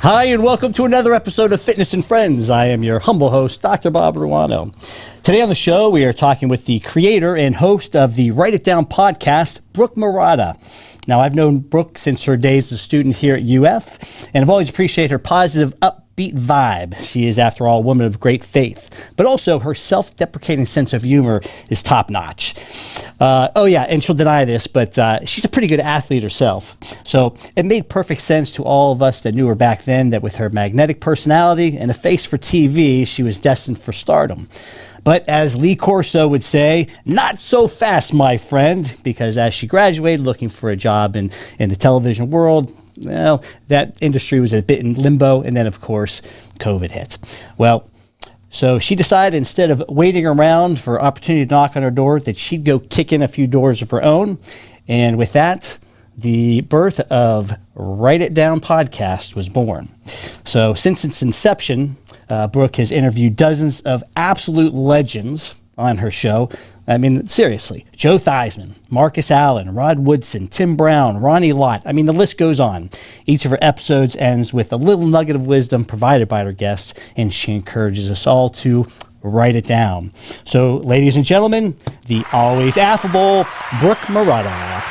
Hi, and welcome to another episode of Fitness and Friends. I am your humble host, Dr. Bob Ruano. Today on the show, we are talking with the creator and host of the Write It Down podcast, Brooke Murata. Now, I've known Brooke since her days as a student here at UF, and I've always appreciated her positive, upbeat vibe. She is, after all, a woman of great faith, but also her self-deprecating sense of humor is top-notch. And she'll deny this, but she's a pretty good athlete herself. So it made perfect sense to all of us that knew her back then that with her magnetic personality and a face for TV, she was destined for stardom. But as Lee Corso would say, not so fast, my friend, because as she graduated looking for a job in the television world, well, that industry was a bit in limbo, and then, of course, COVID hit. Well, so she decided instead of waiting around for opportunity to knock on her door, that she'd go kick in a few doors of her own. And with that, the birth of Write It Down podcast was born. So since its inception, Brooke has interviewed dozens of absolute legends on her show. I mean, seriously, Joe Theismann, Marcus Allen, Rod Woodson, Tim Brown, Ronnie Lott. I mean, the list goes on. Each of her episodes ends with a little nugget of wisdom provided by her guests, and she encourages us all to write it down. So, ladies and gentlemen, the always affable Brooke Murata.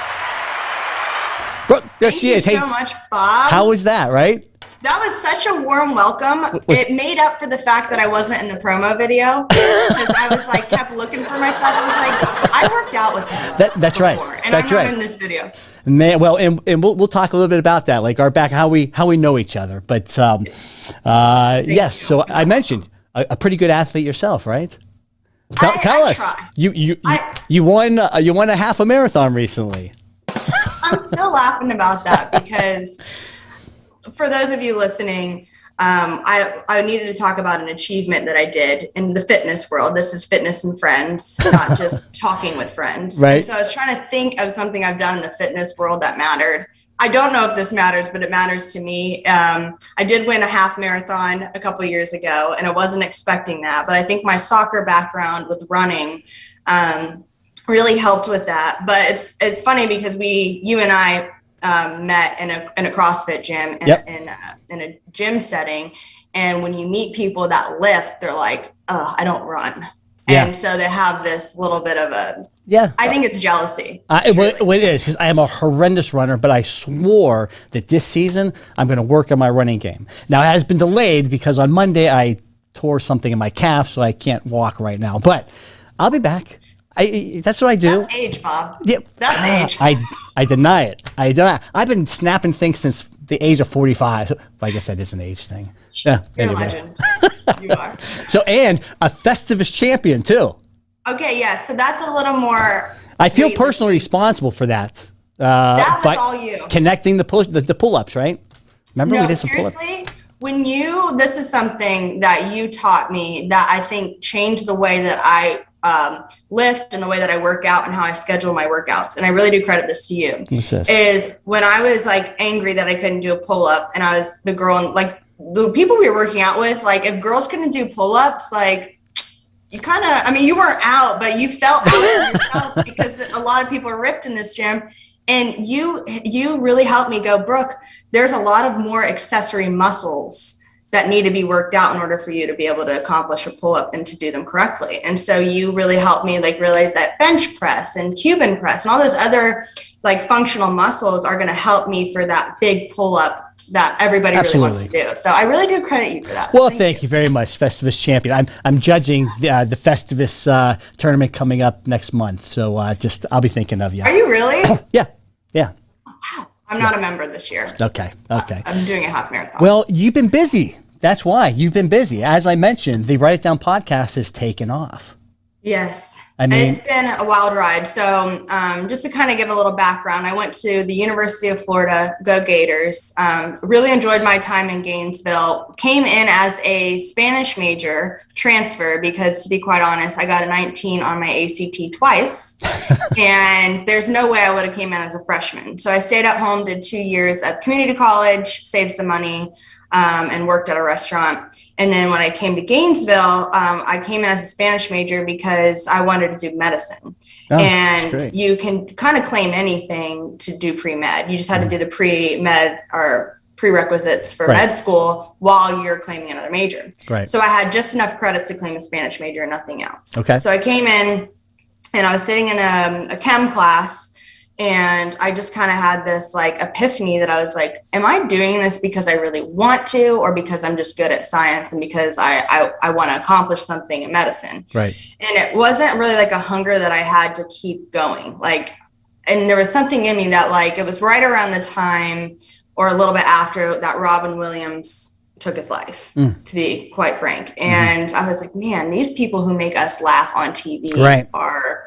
Brooke, there she is. Thank you so much, Bob. How was that, right? That was such a warm welcome. It made up for the fact that I wasn't in the promo video because I was like, kept looking for myself. I was like, I worked out with him. That's before, right. And That's I'm not right. in this video. Man, well, and we'll talk a little bit about that, like our back, how we know each other. But yes, so I mentioned a pretty good athlete yourself, right? Tell us. Try. You won a half a marathon recently. I'm still laughing about that because for those of you listening, I needed to talk about an achievement that I did in the fitness world. This is Fitness and Friends, not just talking with friends. Right. And so I was trying to think of something I've done in the fitness world that mattered. I don't know if this matters, but it matters to me. I did win a half marathon a couple of years ago, and I wasn't expecting that. But I think my soccer background with running really helped with that. But it's funny because you and I met in a CrossFit gym in a gym setting. And when you meet people that lift, they're like, oh, I don't run. Yeah. And so they have this little bit of I think it's jealousy. It is, because I am a horrendous runner, but I swore that this season I'm going to work on my running game. Now, it has been delayed because on Monday I tore something in my calf, so I can't walk right now. But I'll be back. That's what I do. That's age, Bob. Yeah, that's age. I deny it. I've been snapping things since the age of 45. I guess that is an age thing. Yeah, you're a legend. You are. So, and a Festivus Champion too. Okay, yeah. So that's a little more. I feel personally responsible for that. That was all you. Connecting the pull-ups, right? Remember we did some pull-ups. Seriously, this is something that you taught me that I think changed the way that I lift and the way that I work out and how I schedule my workouts. And I really do credit this to you. Is when I was like angry that I couldn't do a pull-up, and I was the girl, and like the people we were working out with, like if girls couldn't do pull-ups, like you kind of, you weren't out, but you felt out of yourself because a lot of people are ripped in this gym. And you really helped me go, Brooke, there's a lot of more accessory muscles that need to be worked out in order for you to be able to accomplish a pull-up and to do them correctly. And so you really helped me like realize that bench press and Cuban press and all those other like functional muscles are going to help me for that big pull-up that everybody really wants to do. So I really do credit you for that. Well, thank you very mumuch, Festivus Champion. I'm judging the Festivus tournament coming up next month. So I'll be thinking of you. Are you really? Yeah. Oh, wow. I'm not a member this year. Okay. I'm doing a half marathon. Well, you've been busy. That's why you've been busy. As I mentioned, the Write It Down podcast has taken off. Yes. It's been a wild ride. So just to kind of give a little background, I went to the University of Florida, go Gators. Really enjoyed my time in Gainesville. Came in as a Spanish major transfer because, to be quite honest, I got a 19 on my ACT twice. And there's no way I would have came in as a freshman. So I stayed at home, did 2 years at community college, saved some money, and worked at a restaurant. And then when I came to Gainesville, I came in as a Spanish major because I wanted to do medicine. Oh, and you can kind of claim anything to do pre-med. You just had to do the pre-med or prerequisites for med school while you're claiming another major. Right. So I had just enough credits to claim a Spanish major and nothing else. Okay. So I came in and I was sitting in a chem class, and I just kind of had this like epiphany that I was like, am I doing this because I really want to, or because I'm just good at science and because I want to accomplish something in medicine? Right. And it wasn't really like a hunger that I had to keep going. Like, and there was something in me that like, it was right around the time or a little bit after that Robin Williams took his life, to be quite frank. And I was like, man, these people who make us laugh on TV are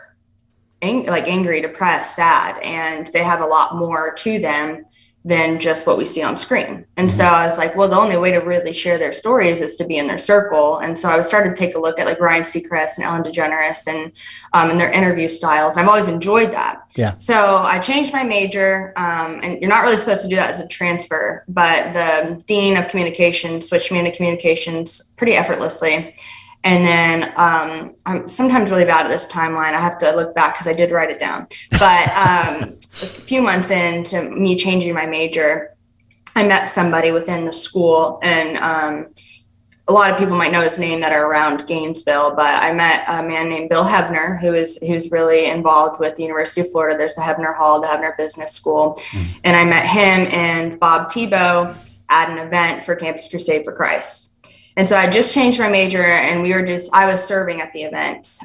angry, depressed, sad, and they have a lot more to them than just what we see on screen. And so I was like, well, the only way to really share their stories is to be in their circle. And so I started to take a look at like Ryan Seacrest and Ellen DeGeneres and their interview styles. I've always enjoyed that. Yeah. So I changed my major, and you're not really supposed to do that as a transfer, but the dean of communications switched me into communications pretty effortlessly. And then I'm sometimes really bad at this timeline. I have to look back because I did write it down. But a few months into me changing my major, I met somebody within the school, and a lot of people might know his name that are around Gainesville, but I met a man named Bill Hebner, who's really involved with the University of Florida. There's the Hebner Hall, the Hebner Business School. And I met him and Bob Tebow at an event for Campus Crusade for Christ. And so I just changed my major, and I was serving at the event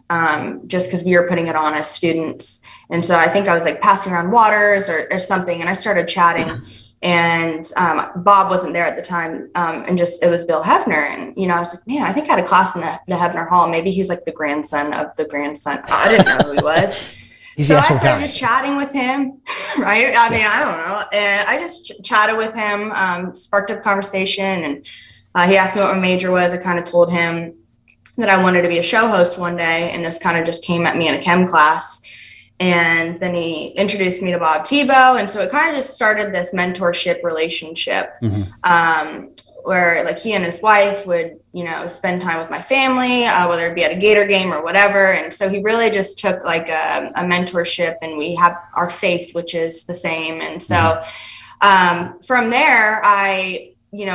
just because we were putting it on as students. And so I think I was like passing around waters or something, and I started chatting, and Bob wasn't there at the time. And it was Bill Hebner. And, I was like, man, I think I had a class in the Hebner Hall. Maybe he's like the grandson of the grandson. I didn't know who he was. So I started just chatting with him, right? I mean, I don't know. And I just chatted with him, sparked up conversation, and he asked me what my major was. I kind of told him that I wanted to be a show host one day, and this kind of just came at me in a chem class. And then he introduced me to Bob Tebow, and so it kind of just started this mentorship relationship, where like he and his wife would, spend time with my family, whether it be at a Gator game or whatever. And so he really just took like a mentorship, and we have our faith, which is the same. And so from there, I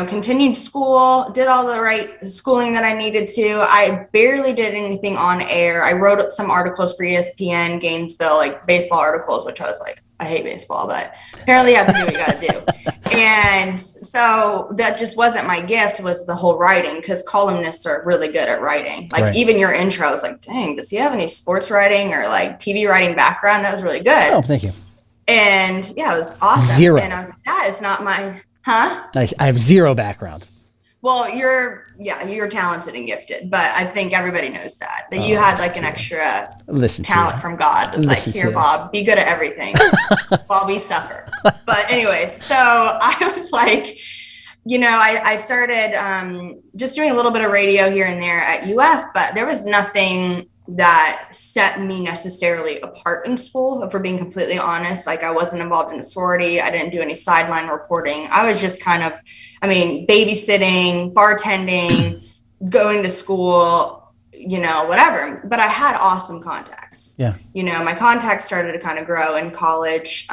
continued school, did all the right schooling that I needed to. I barely did anything on air. I wrote some articles for ESPN, Gainesville, like baseball articles, which I was like, I hate baseball, but apparently you have to do what you got to do. And so that just wasn't my gift, was the whole writing, because columnists are really good at writing. Like even your intro, I was like, dang, does he have any sports writing or like TV writing background? That was really good. Oh, thank you. And yeah, it was awesome. Zero. And I was like, that is not my... Huh? I have zero background. Well, you're talented and gifted, but I think everybody knows that you had like an extra talent from God. It's like, here, Bob, be good at everything while we suffer. But anyways, so I was like, I started just doing a little bit of radio here and there at UF, but there was nothing that set me necessarily apart in school, if we're being completely honest. Like, I wasn't involved in a sorority. I didn't do any sideline reporting. I was just kind of, babysitting, bartending, going to school, whatever. But I had awesome contacts. Yeah. My contacts started to kind of grow in college.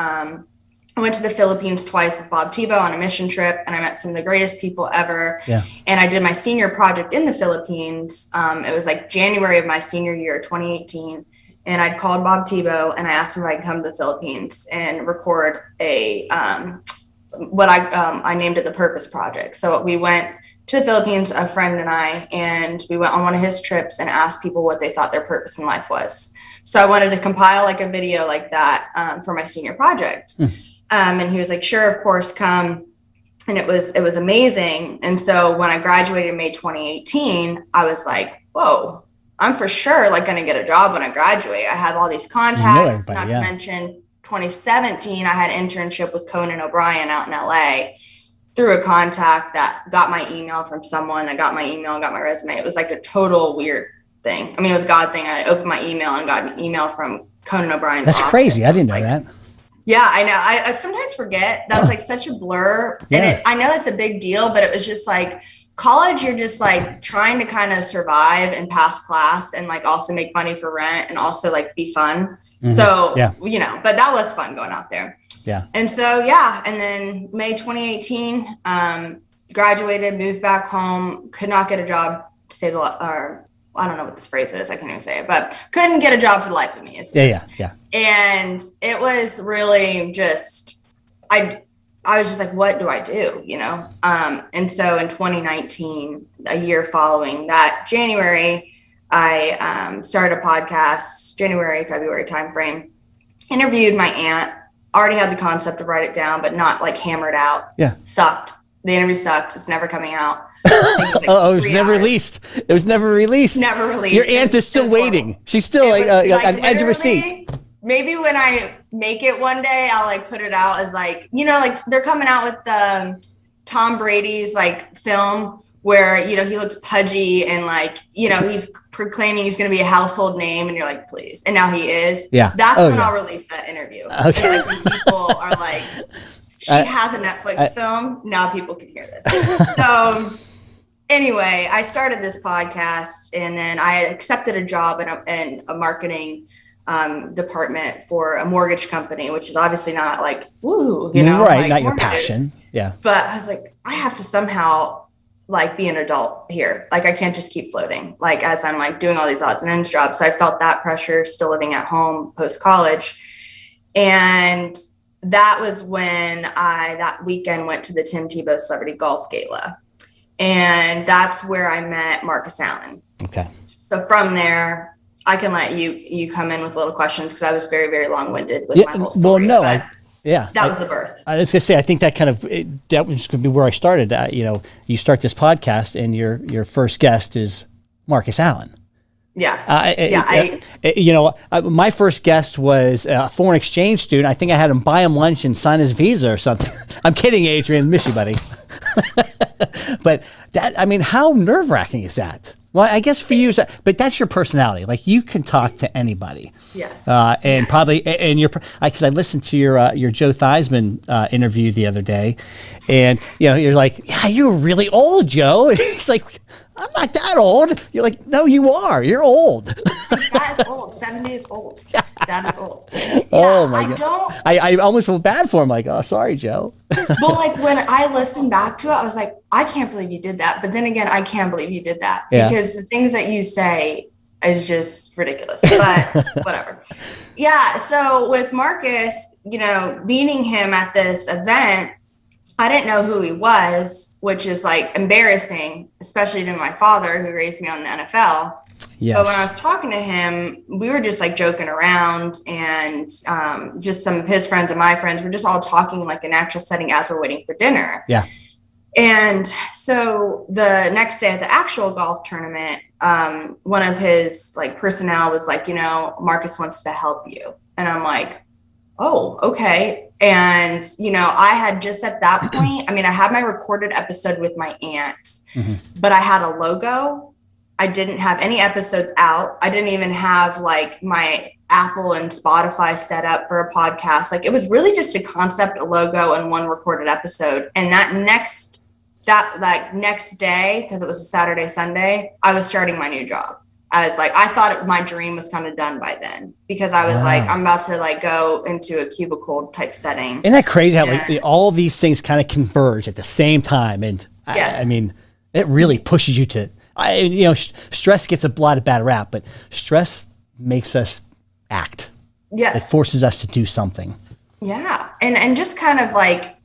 I went to the Philippines twice with Bob Tebow on a mission trip, and I met some of the greatest people ever. Yeah. And I did my senior project in the Philippines. It was like January of my senior year, 2018. And I'd called Bob Tebow, and I asked him if I could come to the Philippines and record what I named it the Purpose Project. So we went to the Philippines, a friend and I, and we went on one of his trips and asked people what they thought their purpose in life was. So I wanted to compile like a video like that for my senior project. And he was like, sure, of course, come. And it was amazing. And so when I graduated in May 2018, I was like, whoa, I'm for sure like going to get a job when I graduate. I have all these contacts, to mention 2017, I had an internship with Conan O'Brien out in LA through a contact that got my email from someone that got my email and got my resume. It was like a total weird thing. It was a God thing. I opened my email and got an email from Conan O'Brien's office. Crazy. I didn't know that. Yeah, I know. I sometimes forget. That was like such a blur. Yeah. And I know it's a big deal, but it was just like college, you're just like trying to kind of survive and pass class and like also make money for rent and also like be fun. So, but that was fun going out there. Yeah. And so, and then May 2018, graduated, moved back home, could not get a job to save or I don't know what this phrase is. I can't even say it, but couldn't get a job for the life of me. Yeah. And it was really just, I was just like, what do I do? And so in 2019, a year following that January, I started a podcast, January, February timeframe, interviewed my aunt, already had the concept to write it down, but not like hammered out. Yeah. Sucked. The interview sucked. It's never coming out. It was never released. It was never released. Never released. Your aunt is still waiting. She's still like on edge of her seat. Maybe when I make it one day, I'll like put it out as like, like they're coming out with the Tom Brady's like film where, he looks pudgy and like, he's proclaiming he's going to be a household name and you're like, please. And now he is. Yeah. That's when I'll release that interview. Okay. Like, when people are like, she has a Netflix film. Now people can hear this. So anyway, I started this podcast and then I accepted a job in a marketing department for a mortgage company, which is obviously not like, woo, right, like not your passion. Yeah. But I was like, I have to somehow like be an adult here. Like I can't just keep floating, like as I'm like doing all these odds and ends jobs. So I felt that pressure still living at home post-college. And that was when I, that weekend, went to the Tim Tebow Celebrity Golf Gala. And that's where I met Marcus Allen. Okay. So from there, I can let you come in with little questions because I was very, very long-winded with my whole story. Well, no, that was the birth. I was gonna say, I think that that was gonna be where I started. You start this podcast, and your first guest is Marcus Allen. Yeah. My first guest was a foreign exchange student. I think I had him buy him lunch and sign his visa or something. I'm kidding, Adrian. Miss you, buddy. But how nerve-wracking is that? Well, I guess for you, but that's your personality. Like you can talk to anybody. Yes. Probably, and because I listened to your Joe Theismann interview the other day, and you're like, yeah, you're really old, Joe. And he's like, I'm not that old. You're like, no, you are. You're old. That is old. 70 is old. That is old. Yeah, oh my God. I almost feel bad for him. Like, oh, sorry, Joe. Well, like when I listened back to it, I was like, I can't believe you did that. But then again, I can believe you did that because the things that you say is just ridiculous, but whatever. Yeah. So with Marcus, meeting him at this event, I didn't know who he was, which is like embarrassing, especially to my father who raised me on the NFL. Yes. But when I was talking to him, we were just like joking around and just some of his friends and my friends were just all talking like a natural setting as we're waiting for dinner. Yeah. And so the next day at the actual golf tournament, one of his like personnel was like, Marcus wants to help you. And I'm like, oh, okay. And, I had just at that point, I had my recorded episode with my aunt, but I had a logo. I didn't have any episodes out. I didn't even have like my Apple and Spotify set up for a podcast. Like it was really just a concept, a logo, and one recorded episode. And that next day, because it was a Saturday, Sunday, I was starting my new job. I was like, I thought my dream was kind of done by then because I was like, I'm about to like go into a cubicle type setting. Isn't that crazy how like all these things kind of converge at the same time? And it really pushes you to, stress gets a lot of bad rap, but stress makes us act. Yes. It forces us to do something. Yeah. And just kind of like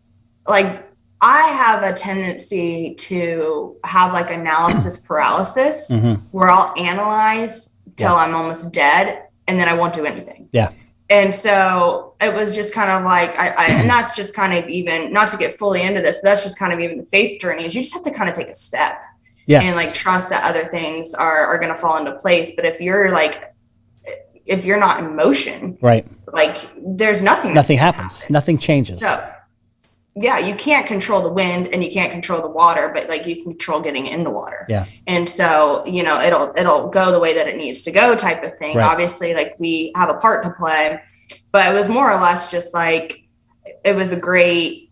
I have a tendency to have like analysis paralysis where I'll analyze till I'm almost dead and then I won't do anything. Yeah. And so it was just kind of like, and that's just kind of even, not to get fully into this, but that's just kind of even the faith journey is you just have to kind of take a step and like trust that other things are going to fall into place. But if you're not in motion, right, like there's nothing happens. Nothing changes. So yeah, you can't control the wind and you can't control the water, but like you can control getting in the water. Yeah. And so, it'll go the way that it needs to go type of thing. Right. Obviously, like we have a part to play, but it was more or less just like, it was a great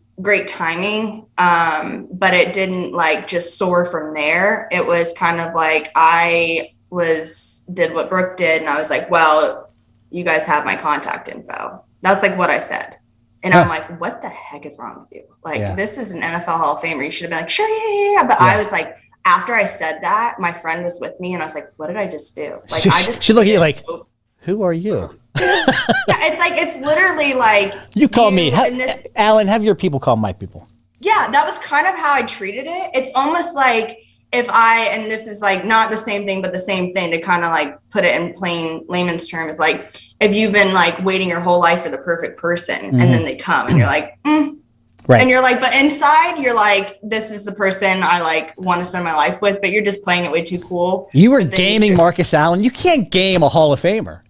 timing. But it didn't like just soar from there. It was kind of like, I did what Brooke did. And I was like, well, you guys have my contact info. That's like what I said. And I'm like, what the heck is wrong with you? Like, this is an NFL Hall of Famer. You should have been like, sure, yeah. But I was like, after I said that, my friend was with me and I was like, what did I just do? Like, she looked at you like, who are you? It's literally like, you call me, Alan, have your people call my people. Yeah, that was kind of how I treated it. It's almost like and this is like not the same thing, but the same thing, to kind of like put it in plain layman's terms, like if you've been like waiting your whole life for the perfect person and then they come and you're like, right. And you're like, but inside you're like, this is the person I like want to spend my life with, but you're just playing it way too cool. You were gaming Marcus Allen. You can't game a Hall of Famer.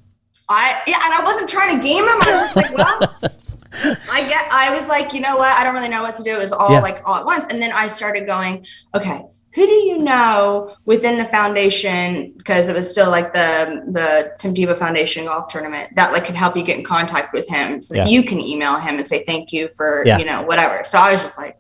And I wasn't trying to game him. I was like, well, I was like, you know what? I don't really know what to do. It was all like all at once. And then I started going, okay, who do you know within the foundation? Because it was still like the Tim Tebow Foundation golf tournament that like could help you get in contact with him so that you can email him and say, thank you for, whatever. So I was just like,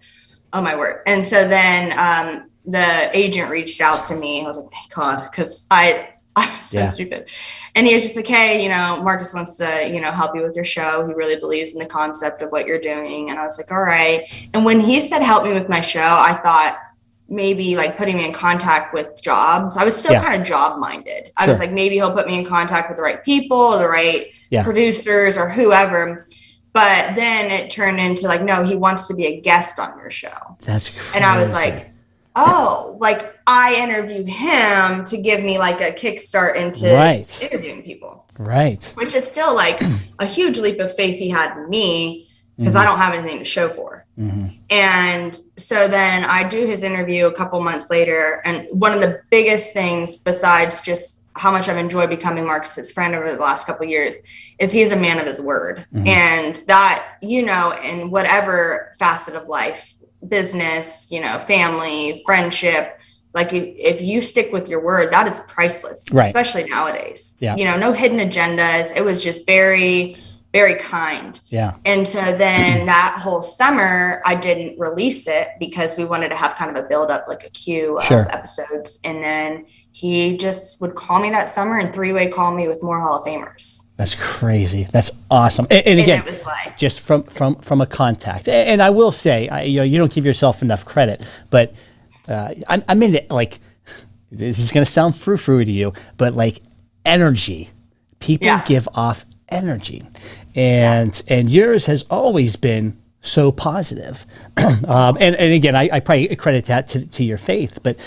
oh my word. And so then the agent reached out to me. I was like, thank God. Cause I was so stupid. And he was just like, hey, Marcus wants to, help you with your show. He really believes in the concept of what you're doing. And I was like, all right. And when he said, help me with my show, I thought maybe like putting me in contact with jobs. I was still kind of job minded. I was like, maybe he'll put me in contact with the right people, the right producers or whoever. But then it turned into like, no, he wants to be a guest on your show. That's crazy. And I was like, oh, like I interview him to give me like a kickstart into interviewing people. Right. Which is still like a huge leap of faith he had in me because I don't have anything to show for. And so then I do his interview a couple months later. And one of the biggest things besides just how much I've enjoyed becoming Marcus's friend over the last couple of years is he is a man of his word. And that, in whatever facet of life, business, family, friendship, like if you stick with your word, that is priceless, especially nowadays. No hidden agendas. It was just very, very kind. And so then that whole summer I didn't release it because we wanted to have kind of a build up, like a queue of episodes. And then he just would call me that summer and three-way call me with more Hall of Famers. That's crazy. That's awesome. And again, it was like, just from a contact. And I will say, you don't give yourself enough credit, but I'm in it. Like, this is going to sound frou-frou to you, but like energy, people give off energy, and yours has always been so positive. And again, I probably credit that to your faith, but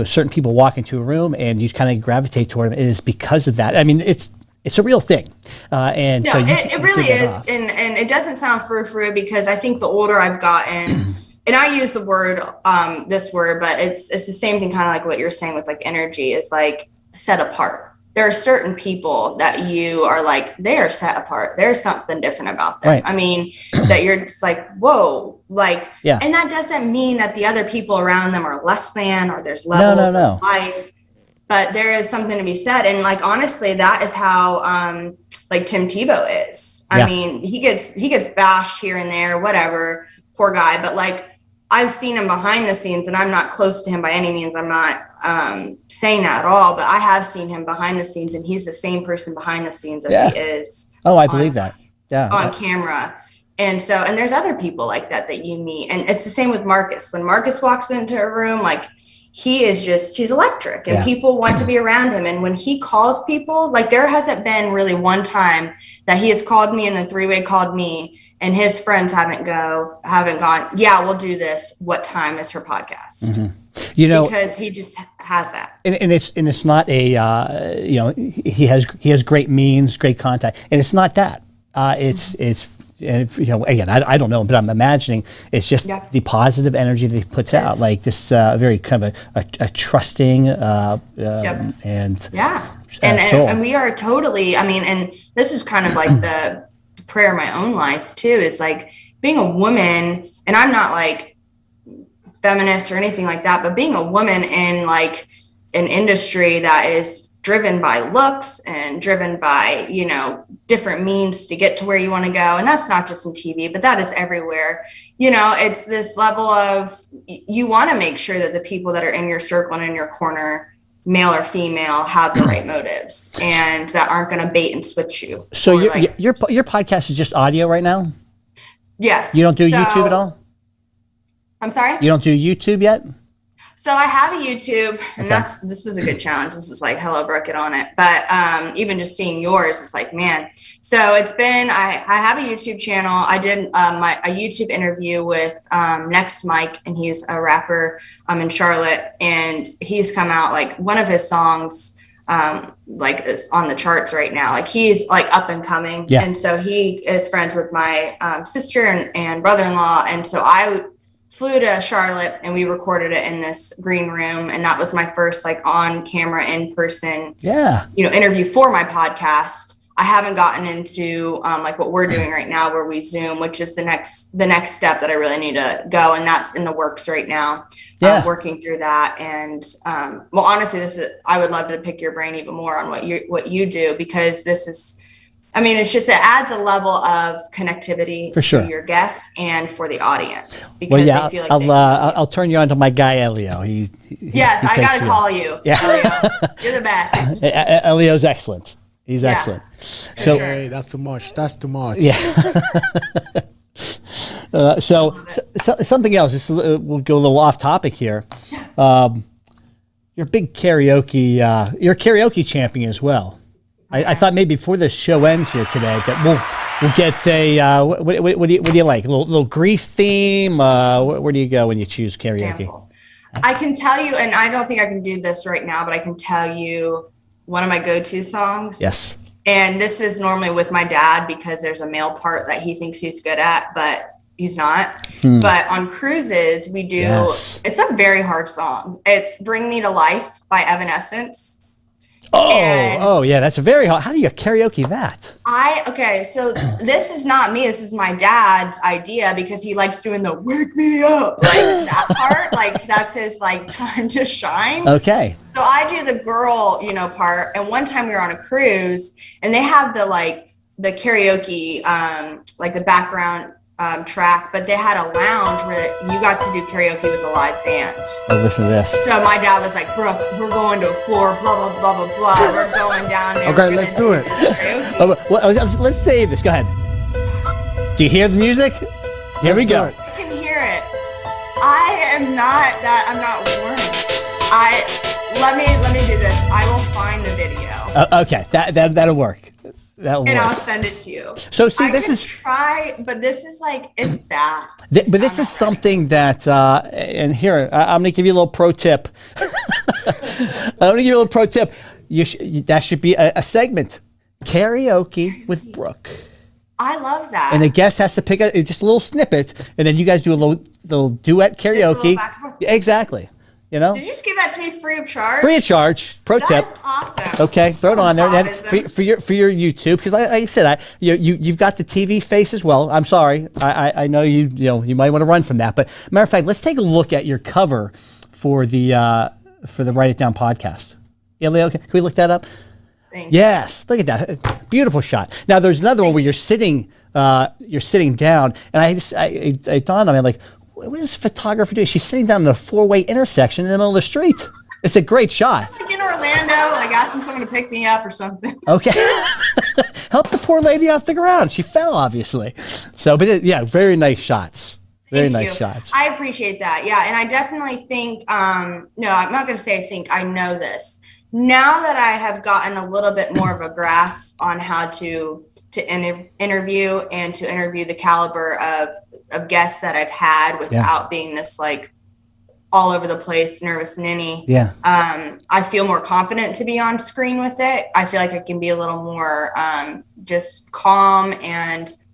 certain people walk into a room and you kind of gravitate toward them. It is because of that. I mean, it's a real thing. And so it really is. And it doesn't sound frou-frou because I think the older I've gotten, and I use the word, this word, but it's the same thing, kind of like what you're saying with like energy, is like set apart. There are certain people that you are like, they are set apart. There's something different about them. Right. I mean, that you're just like, whoa, like, and that doesn't mean that the other people around them are less than, or there's levels of life, but there is something to be said. And like, honestly, that is how, like Tim Tebow is. I mean, he gets bashed here and there, whatever, poor guy. But like, I've seen him behind the scenes, and I'm not close to him by any means. I'm not saying that at all, but I have seen him behind the scenes, and he's the same person behind the scenes as he is. Oh, I believe that. Yeah. On camera. And so, and there's other people like that you meet. And it's the same with Marcus. When Marcus walks into a room, like he's electric, and people want to be around him. And when he calls people, like there hasn't been really one time that he has called me and then three-way called me, and his friends haven't gone, yeah, we'll do this. What time is her podcast? Because he just has that. And it's not a, he has great means, great contact. And it's not that. It's again, I don't know, but I'm imagining it's just the positive energy that he puts out, like this very kind of a trusting and we are totally, I mean, and this is kind of like the prayer in my own life too, is like being a woman, and I'm not like feminist or anything like that, but being a woman in like an industry that is driven by looks and driven by, different means to get to where you want to go. And that's not just in TV, but that is everywhere. It's this level of, you want to make sure that the people that are in your circle and in your corner male or female, have the right motives and that aren't going to bait and switch you. So your podcast is just audio right now? Yes. You don't do YouTube at all? I'm sorry? You don't do YouTube yet? So I have a YouTube, and this is a good challenge. This is like, hello, Brooke, get on it. But even just seeing yours, it's like, man. So it's been, I have a YouTube channel. I did a YouTube interview with Next Mike, and he's a rapper in Charlotte, and he's come out, like one of his songs like is on the charts right now. Like he's like up and coming. Yeah. And so he is friends with my sister and brother-in-law. And so I flew to Charlotte and we recorded it in this green room. And that was my first like on camera, in person, interview for my podcast. I haven't gotten into like what we're doing right now, where we Zoom, which is the next step that I really need to go. And that's in the works right now. Working through that. And well, honestly, I would love to pick your brain even more on what you do, because it adds a level of connectivity for sure to your guest and for the audience. Because they feel like I'll turn you on to my guy, Elio. I got to call you. Yeah. Elio. You're the best. Elio's excellent. He's excellent. So hey, that's too much. Yeah. Something else. We'll go a little off topic here. You're a big karaoke. You're a karaoke champion as well. I thought maybe before the show ends here today that we'll get a what do you like? A little Grease theme. Where do you go when you choose karaoke? Sample. I can tell you, and I don't think I can do this right now, but I can tell you one of my go-to songs. Yes. And this is normally with my dad, because there's a male part that he thinks he's good at, but he's not. But on cruises, we do, it's a very hard song. It's Bring Me to Life by Evanescence. Oh, yeah, that's very hard. How do you karaoke that? So this is not me. This is my dad's idea, because he likes doing the wake me up, like that part. Like that's his like time to shine. Okay. So I do the girl, part. And one time we were on a cruise, and they have the karaoke, like the background track, but they had a lounge where you got to do karaoke with a live band. Oh, listen to this. So my dad was like, Brooke, we're going to a floor, blah, blah, blah, blah, blah. We're going down there. Okay, let's do it. Let's save this. Go ahead. Do you hear the music? Here we go. I can hear it. I'm not warm. Let me do this. I will find the video. Okay, that'll work. I'll send it to you. So see, but this is like, it's bad. But this is something that, and here, I'm going to give you a little pro tip. That should be a segment. Karaoke with Brooke. I love that. And the guest has to pick just a little snippet, and then you guys do a little duet karaoke. Exactly. Did you just give that to me free of charge? Free of charge. Pro tip. That's awesome. Okay, throw it on there. And for your YouTube, because like I said, you've got the TV face as well. I'm sorry, I know you might want to run from that, but matter of fact, let's take a look at your cover for the Write It Down podcast. Yeah, Leo, can we look that up? Thank you. Yes, look at that, beautiful shot. Now there's another one where you're sitting down, and I dawned on me, like, what is the photographer doing? She's sitting down in a four-way intersection in the middle of the street. It's a great shot. Like in Orlando, like asking someone to pick me up or something. Okay. Help the poor lady off the ground. She fell, obviously. So, but very nice shots. Very nice shots. I appreciate that. Yeah, and I definitely think, no, I'm not going to say I think, I know this. Now that I have gotten a little bit more of a grasp on how to interview and to interview the caliber of guests that I've had without being this like all over the place nervous ninny. Yeah. I feel more confident to be on screen with it. I feel like I can be a little more just calm.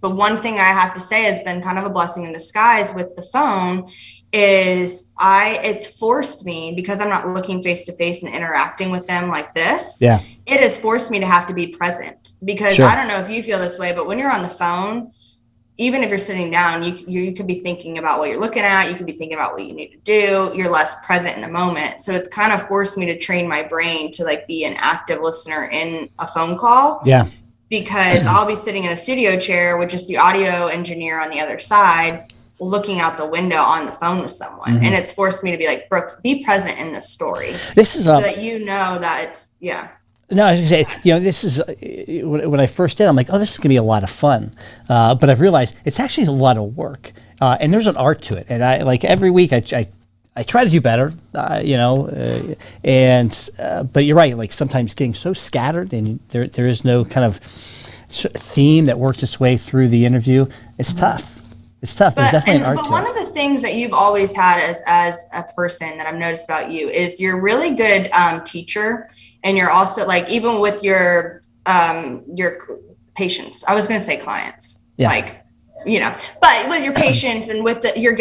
But one thing I have to say has been kind of a blessing in disguise with the phone is it's forced me, because I'm not looking face to face and interacting with them like this. Yeah. It has forced me to have to be present, because I don't know if you feel this way, but when you're on the phone, even if you're sitting down, you could be thinking about what you're looking at. You could be thinking about what you need to do. You're less present in the moment. So it's kind of forced me to train my brain to like be an active listener in a phone call. Yeah. Because I'll be sitting in a studio chair with just the audio engineer on the other side. looking out the window on the phone with someone. And it's forced me to be like, Brooke, be present in this story. This is so that that it's, No, I was going to say, this is, when I first did, I'm like, oh, this is going to be a lot of fun. But I've realized it's actually a lot of work. And there's an art to it. And I, like, every week I try to do better, but you're right, like sometimes getting so scattered and there is no kind of theme that works its way through the interview. It's tough. It's tough. There's definitely an art to it. But one of the things that you've always had as a person that I've noticed about you is you're a really good teacher. And you're also like, even with your patients, I was going to say clients, but with your patients and with your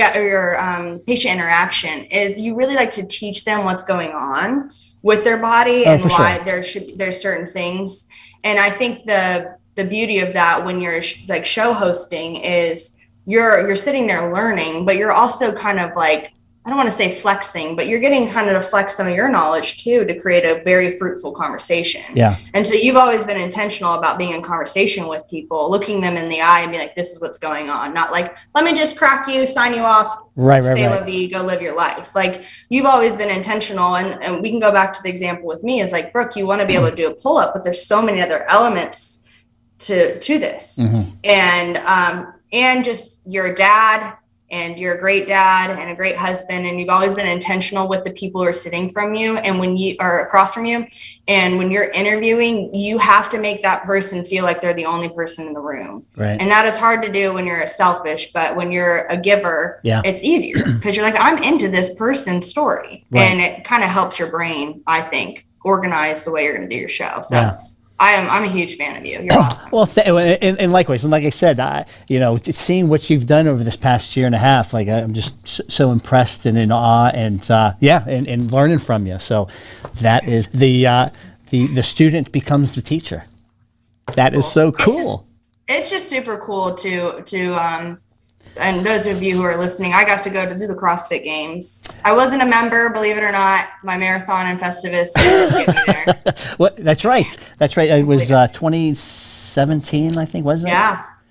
patient interaction is you really like to teach them what's going on with their body and why there's certain things. And I think the beauty of that when you're like show hosting is you're sitting there learning, but you're also kind of like, I don't want to say flexing, but you're getting kind of to flex some of your knowledge too, to create a very fruitful conversation. Yeah. And so you've always been intentional about being in conversation with people, looking them in the eye and be like, this is what's going on. Not like, let me just crack you, sign you off, stay la vie, go live your life. Like you've always been intentional. And we can go back to the example with me is like, Brooke, you want to be able to do a pull-up, but there's so many other elements to this. And just you're a dad, and you're a great dad and a great husband, and you've always been intentional with the people who are sitting from you and when you are across from you. And when you're interviewing, you have to make that person feel like they're the only person in the room. Right. And that is hard to do when you're selfish, but when you're a giver, it's easier because you're like, I'm into this person's story. Right. And it kind of helps your brain, I think, organize the way you're going to do your show. So I'm a huge fan of you. You're awesome. Well, and likewise, and like I said, seeing what you've done over this past year and a half, like I'm just so impressed and in awe, and and learning from you. So that is the student becomes the teacher. That is so cool. It's just super cool to and those of you who are listening, I got to go to do the CrossFit Games. I wasn't a member, believe it or not. My marathon in Festivus didn't get me there. Well, that's right. It was 2017, I think, wasn't it?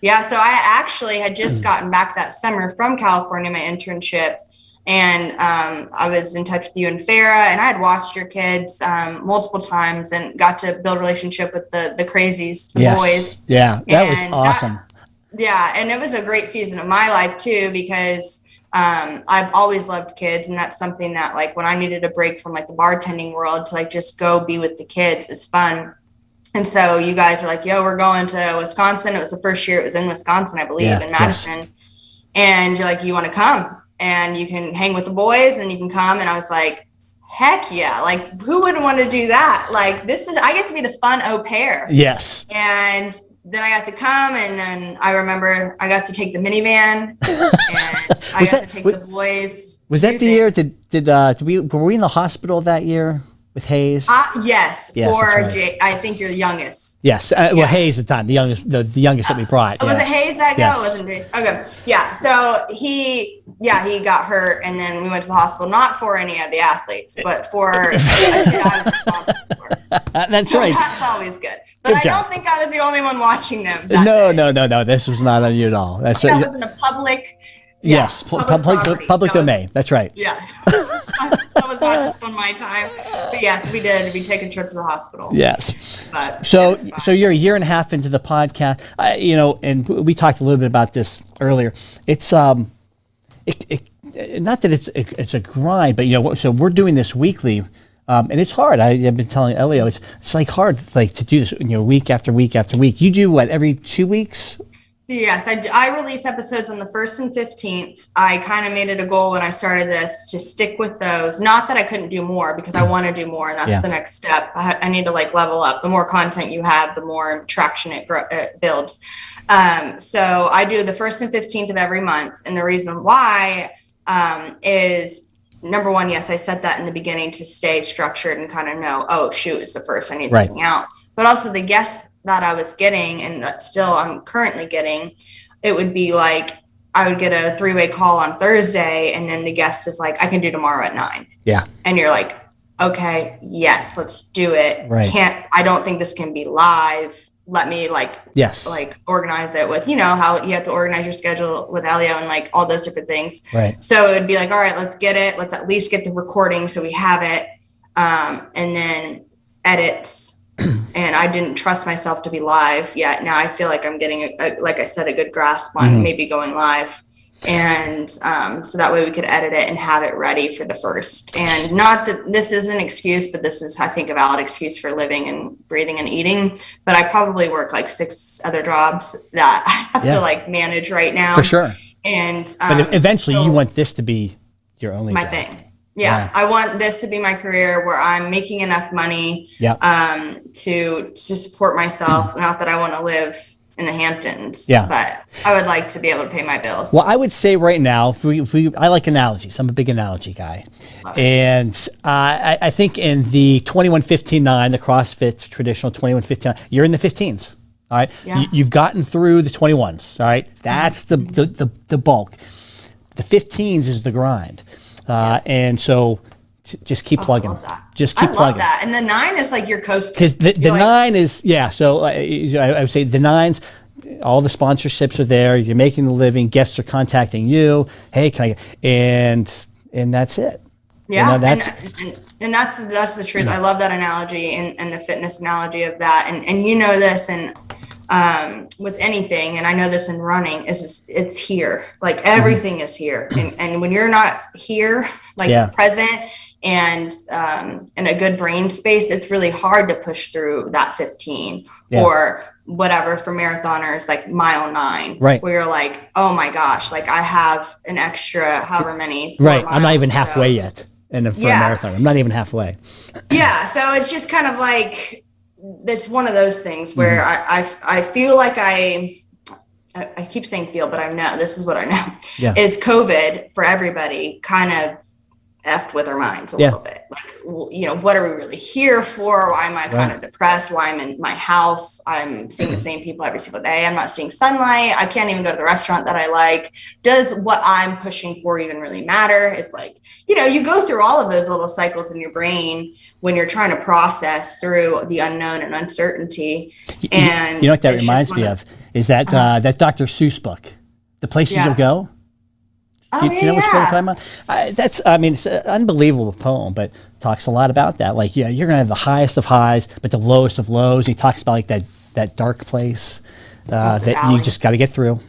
Yeah. So I actually had just gotten back that summer from California, my internship. And I was in touch with you and Farah, and I had watched your kids multiple times and got to build a relationship with the crazies, the boys. Yeah, that was awesome. And it was a great season of my life too, because I've always loved kids, and that's something that like when I needed a break from like the bartending world to like just go be with the kids is fun. And so you guys were like, yo, we're going to Wisconsin. It was the first year it was in Wisconsin, I believe, in Madison. Yes. And you're like, you want to come and you can hang with the boys and you can come. And I was like, heck yeah. Like who wouldn't want to do that? Like I get to be the fun au pair. Yes. And then I got to come, and then I remember I got to take the minivan, and I got to take the boys. Was that the year? Were we in the hospital that year with Hayes? Yes. For right. I think you're the youngest. Yes. Well, Hayes at the time, the youngest that we brought. Was it Hayes that go? Yes. It wasn't Hayes. Okay. Yeah. So he got hurt, and then we went to the hospital, not for any of the athletes, but for a kid I was responsible for. That's right. That's always good. But I don't think I was the only one watching them. No. This was not on you at all. That's right. That was in a public. Yes, public domain. That's right. Yeah. That was not just on my time. But yes, we did. We take a trip to the hospital. Yes. But so you're a year and a half into the podcast, and we talked a little bit about this earlier. It's not that it's a grind, but so we're doing this weekly. And it's hard. I've been telling Elio, it's like hard, like to do this, week after week after week. You do what, every 2 weeks? So yes, I release episodes on the 1st and 15th. I kind of made it a goal when I started this to stick with those. Not that I couldn't do more, because I want to do more, and that's the next step. I need to like level up. The more content you have, the more traction it builds. So I do the 1st and 15th of every month, and the reason why is number one, yes, I said that in the beginning to stay structured and kind of know, oh, shoot, it's the first, I need something out. But also the guests that I was getting, and that still I'm currently getting, it would be like, I would get a 3-way call on Thursday, and then the guest is like, I can do tomorrow at 9. Yeah. And you're like, okay, yes, let's do it. Right. I don't think this can be live. let me like organize it with, how you have to organize your schedule with Elio and like all those different things. Right. So it would be like, all right, let's get it. Let's at least get the recording so we have it. And then edits. And I didn't trust myself to be live yet. Now I feel like I'm getting, like I said, a good grasp on maybe going live. And so that way we could edit it and have it ready for the first. And not that this is an excuse, but this is, I think, a valid excuse for living and breathing and eating. But I probably work like 6 other jobs that I have to like manage right now. For sure. And but eventually you want this to be your only job. thing. Yeah. I want this to be my career where I'm making enough money to support myself. Not that I want to live in the Hamptons, but I would like to be able to pay my bills. Well, I would say right now, I like analogies. I'm a big analogy guy. And I think in the 21-15-9, the CrossFit traditional 21-15-9, you're in the 15s. All right. Yeah. You've gotten through the 21s. All right. That's the bulk. The 15s is the grind. And so just keep plugging. Just keep plugging. I love that. And the 9 is like your coast. Because the 9 is, so I would say the 9s, all the sponsorships are there. You're making a living. Guests are contacting you. Hey, can I? And that's it. Yeah, and that's the truth. I love that analogy and the fitness analogy of that. And this and with anything, and I know this in running, is it's here. Like everything is here. And when you're not here, present and in a good brain space, it's really hard to push through that 15 or whatever for marathoners, like mile 9, right? Where you're like, oh my gosh, like I have an extra however many. Right. I'm not even halfway yet. And for a marathon, I'm not even halfway. Yeah. So it's just kind of like, it's one of those things where I feel like I keep saying feel, but I know this is what I know is COVID for everybody kind of effed with our minds a little bit. Like, what are we really here for? Why am I kind of depressed? Why I'm in my house? I'm seeing the same people every single day. I'm not seeing sunlight. I can't even go to the restaurant that I like. Does what I'm pushing for even really matter? It's like, you go through all of those little cycles in your brain when you're trying to process through the unknown and uncertainty. And what that reminds me of is that that Dr. Seuss book, The Places You'll Go. Oh, you know which book I'm talking about? It's an unbelievable poem, but talks a lot about that. Like, you're going to have the highest of highs, but the lowest of lows. He talks about like that dark place that you just got to get through.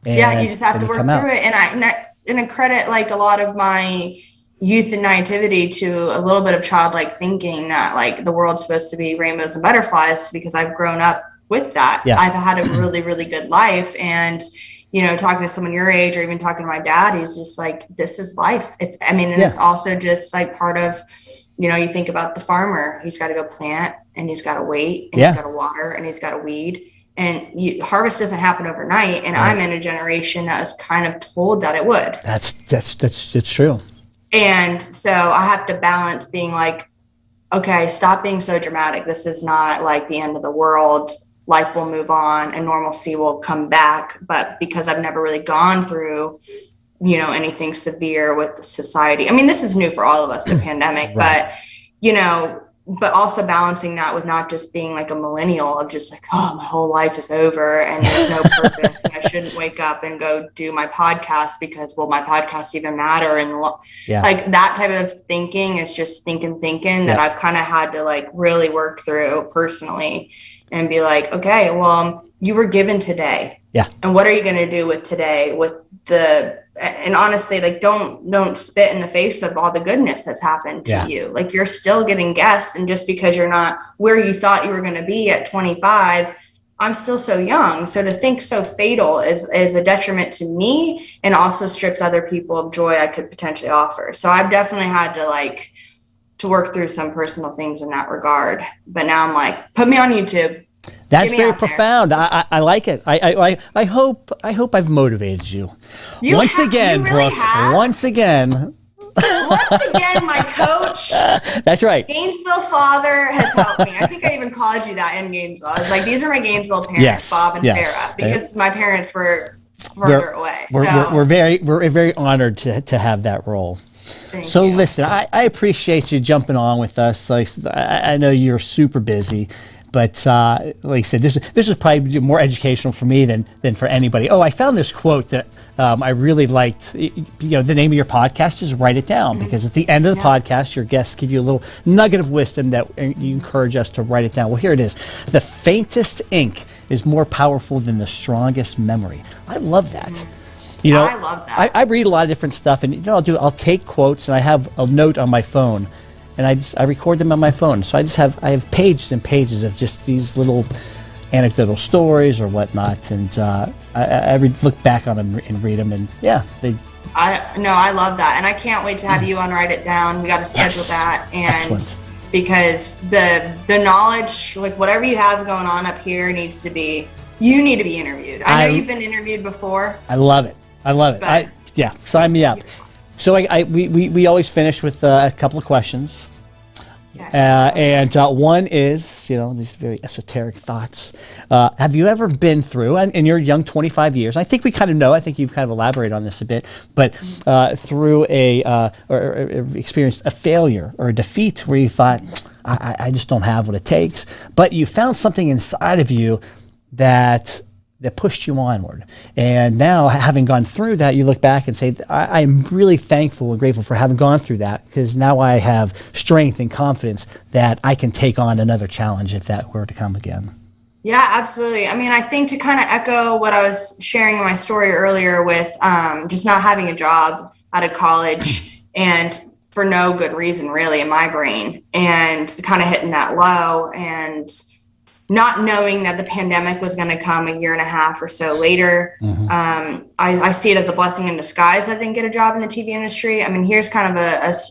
And you just have to work through it. And I credit like a lot of my youth and naivety to a little bit of childlike thinking that like the world's supposed to be rainbows and butterflies, because I've grown up with that. Yeah. I've had a really, really good life. And talking to someone your age or even talking to my dad, he's just like, this is life. It's also just like part of, you think about the farmer, he's got to go plant and he's got to wait and he's got to water and he's got to weed, and harvest doesn't happen overnight. And I'm in a generation that was kind of told that it would. That's true. And so I have to balance being like, okay, stop being so dramatic. This is not like the end of the world. Life will move on and normalcy will come back. But because I've never really gone through, anything severe with society. I mean, this is new for all of us, the pandemic, but also balancing that with not just being like a millennial of just like, oh, my whole life is over and there's no purpose and I shouldn't wake up and go do my podcast because, will my podcast even matter? And like that type of thinking is just thinking that I've kind of had to like really work through personally. And be like, okay, well, you were given today. Yeah. And what are you going to do with today and honestly, like, don't spit in the face of all the goodness that's happened to you. Like, you're still getting guests. And just because you're not where you thought you were going to be at 25, I'm still so young. So to think so fatal is a detriment to me and also strips other people of joy I could potentially offer. So I've definitely had to work through some personal things in that regard. But now I'm like, put me on YouTube. That's very profound. I like it. I hope I've motivated you. Once again, Brooke. Once again, my coach. That's right. Gainesville father has helped me. I think I even called you that in Gainesville. I was like, these are my Gainesville parents, Bob and Farah, because my parents were further away. We're very honored to have that role. So listen, I appreciate you jumping on with us. Like, I know you're super busy, But like I said, this is probably more educational for me than for anybody. Oh, I found this quote that I really liked. The name of your podcast is Write It Down, because at the end of the podcast, your guests give you a little nugget of wisdom that you encourage us to write it down. Well, here it is. The faintest ink is more powerful than the strongest memory. I love that. I love that. I read a lot of different stuff, and I'll take quotes, and I have a note on my phone, and I record them on my phone. So I have pages and pages of just these little anecdotal stories or whatnot, and I look back on them and read them, and I love that, and I can't wait to have you on Write It Down. We got to schedule that, and excellent. Because the knowledge, like whatever you have going on up here, you need to be interviewed. I know you've been interviewed before. I love it. Sign me up. So we always finish with a couple of questions. And one is, these very esoteric thoughts. Have you ever been through, in your young 25 years, I think we kind of know, I think you've kind of elaborated on this a bit, but through or experienced a failure or a defeat where you thought, I just don't have what it takes, but you found something inside of you that pushed you onward. And now, having gone through that, you look back and say, I'm really thankful and grateful for having gone through that, because now I have strength and confidence that I can take on another challenge if that were to come again. Yeah, absolutely. I mean, I think to kind of echo what I was sharing in my story earlier with just not having a job out of college and for no good reason really in my brain, and kind of hitting that low and not knowing that the pandemic was going to come a year and a half or so later. I see it as a blessing in disguise. I didn't get a job in the TV industry. I mean, here's kind of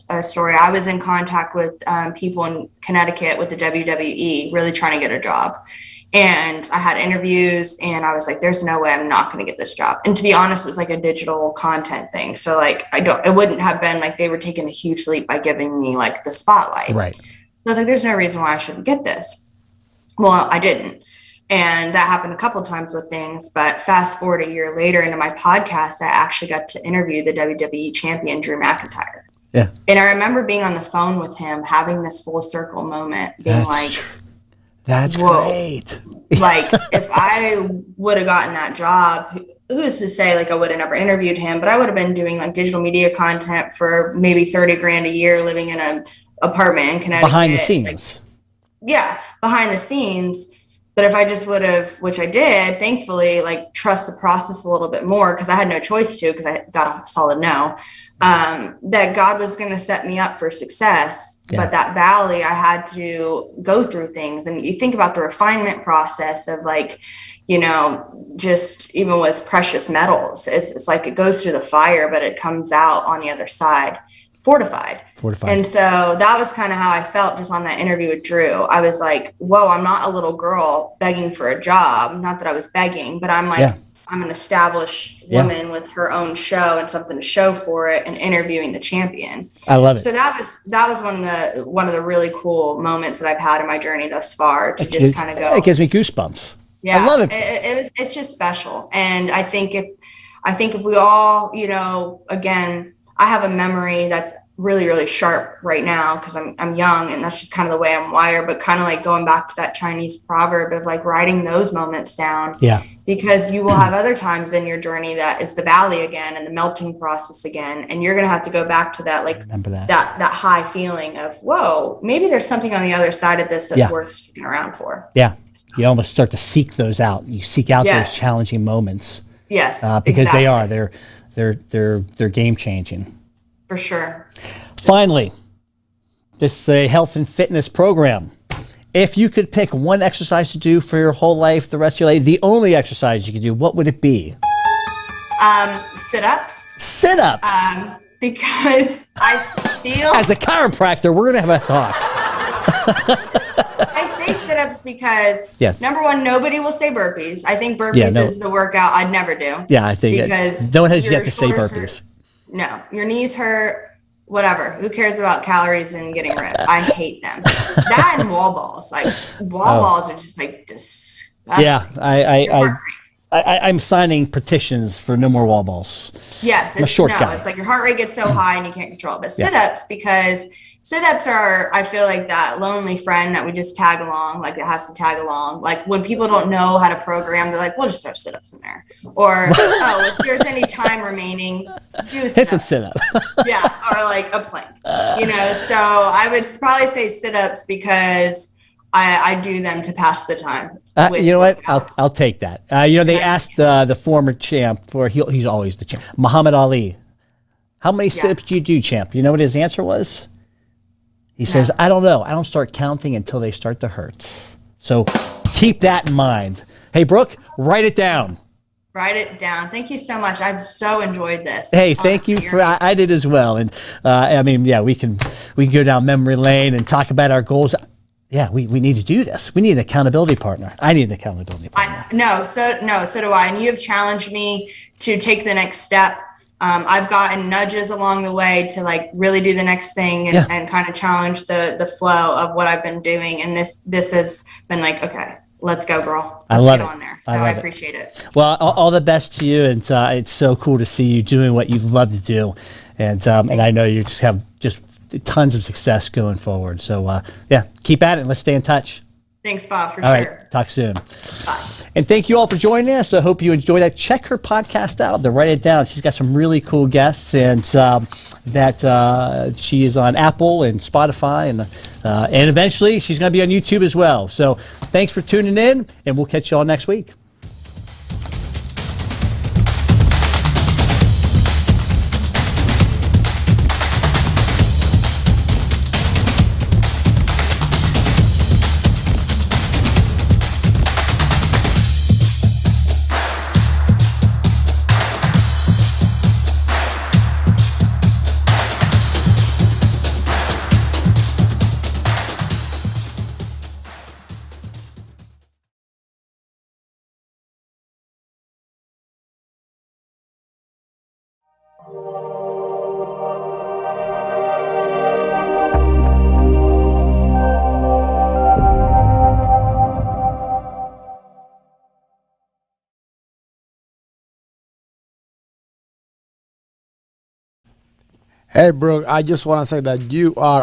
a story. I was in contact with people in Connecticut with the WWE, really trying to get a job. And I had interviews, and I was like, there's no way I'm not going to get this job. And to be honest, it was like a digital content thing. So like, it wouldn't have been like they were taking a huge leap by giving me like the spotlight. Right. So I was like, there's no reason why I shouldn't get this. Well, I didn't. And that happened a couple of times with things. But fast forward a year later into my podcast, I actually got to interview the WWE champion, Drew McIntyre. Yeah. And I remember being on the phone with him, having this full circle moment, being that's great. Like, if I would have gotten that job, who's to say, like, I would have never interviewed him, but I would have been doing like digital media content for maybe $30,000 a year, living in an apartment in Connecticut. Behind the scenes. Behind the scenes. But if I just would have, which I did, thankfully, like trust the process a little bit more, because I had no choice to, because I got a solid no, that God was going to set me up for success. Yeah. But that valley, I had to go through things. And you think about the refinement process of like, just even with precious metals, it's like it goes through the fire, but it comes out on the other side. Fortified. And so that was kind of how I felt just on that interview with Drew. I was like, whoa, I'm not a little girl begging for a job. Not that I was begging, but I'm like, I'm an established woman with her own show and something to show for it, and interviewing the champion. I love it. So that was one of the really cool moments that I've had in my journey thus far, to just kind of go. It gives me goosebumps. Yeah. I love it. It's just special. And I think if we all, again, I have a memory that's really, really sharp right now, because I'm young, and that's just kind of the way I'm wired, but kind of like going back to that Chinese proverb of like writing those moments down. Yeah. Because you will have other times in your journey that it's the valley again and the melting process again. And you're going to have to go back to that, like that high feeling of, whoa, maybe there's something on the other side of this that's worth sticking around for. Yeah. You almost start to seek those out. You seek out those challenging moments. Yes. Because exactly. They're game changing. For sure. Finally, this is a health and fitness program. If you could pick one exercise to do for your whole life, the rest of your life, the only exercise you could do, what would it be? Sit-ups. Sit-ups. Because I feel... As a chiropractor, we're going to have a talk. I say sit-ups because, number one, nobody will say burpees. I think burpees is the workout I'd never do. Yeah, I think because no one has yet to say burpees. No, your knees hurt, whatever. Who cares about calories and getting ripped? I hate them. That and wall balls. Like, wall balls are just like disgusting. Yeah, I'm signing petitions for no more wall balls. Yes, I'm a short guy. It's like your heart rate gets so high and you can't control it. But sit-ups, because Sit-ups are, I feel like that lonely friend that we just tag along, like it has to tag along. Like when people don't know how to program, they're like, we'll just throw sit-ups in there. Or, oh, if there's any time remaining, do a sit-up. Hit some sit-up. Yeah, or like a plank, So I would probably say sit-ups because I do them to pass the time. You know what? I'll take that. They asked the former champ, or he's always the champ, Muhammad Ali, how many sit-ups do you do, champ? You know what his answer was? He says, I don't know. I don't start counting until they start to hurt. So keep that in mind. Hey, Brooke, write it down. Write it down. Thank you so much. I've so enjoyed this. Hey, thank you I did as well. And we can go down memory lane and talk about our goals. Yeah, we need to do this. We need an accountability partner. I need an accountability partner. So do I. And you have challenged me to take the next step. I've gotten nudges along the way to like really do the next thing and kind of challenge the flow of what I've been doing. And this has been like, okay, let's go, girl. Let's get on there. So I appreciate it. Well, all the best to you. And it's so cool to see you doing what you love to do. And I know you just have tons of success going forward. So keep at it and let's stay in touch. Thanks, Bob, for all sure. Right, talk soon. Bye. And thank you all for joining us. I hope you enjoyed that. Check her podcast out. Write it down. She's got some really cool guests, and she is on Apple and Spotify, and eventually she's going to be on YouTube as well. So thanks for tuning in, and we'll catch you all next week. Hey, Brooke, I just want to say that you are